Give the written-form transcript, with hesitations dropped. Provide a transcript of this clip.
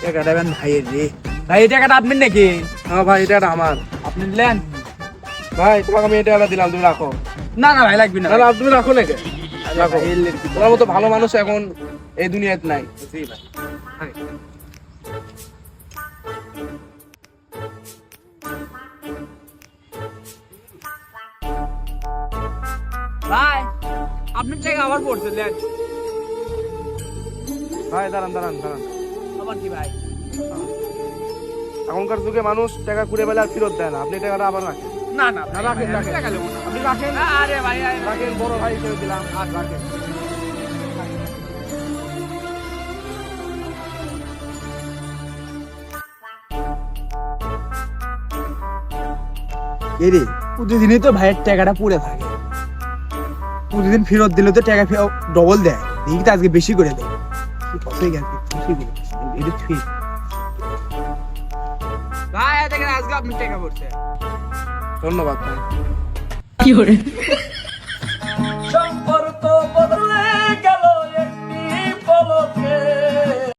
টাকাটা দেন ভাইয়ের রে। ভাই এই টাকাটা আপনি নাকি? হ্যাঁ ভাই, এটা আমার। আপনি দিলেন? ভাই তোমাকে আমি এটা দিলাম, তুমি রাখো। না না ভাই লাগবে না। না না, তুমি রাখো নাকি? রাখো। ভাই, এলের কি তোমার মতো ভালো মানুষ এখন এই দুনিয়াতে নাই। জি ভাই। ভাই আপনি টাকা আবার পড়ছিলেন? ভাই দাঁড়ান দাঁড়ান দাঁড়ান। আবার কি ভাই? এখনকার যুগে মানুষ টাকা কুড়ে পেলে আর ফেরত দেয় না, আপনি টাকাটা আবার রাখেন। না না না, রাখেন, ভাই, রাখেন। টাকা নেবো না। আপনি রাখেন। আরে ভাই রাখেন, বড় ভাই হিসেবে দিলাম, আর রাখেন। এরে প্রতিদিনই তো ভাইয়ের টাকাটা পড়ে থাকে, প্রতিদিন ফেরত দিলে তো টাকা ডবল দেয়, দেখি তো আজকে বেশি করে দেয়। বেশি করে এটা ঠিক। ভাই দেখেন আজকে আপনি টাকা পড়ছে। ধন্যবাদ ভাই। কি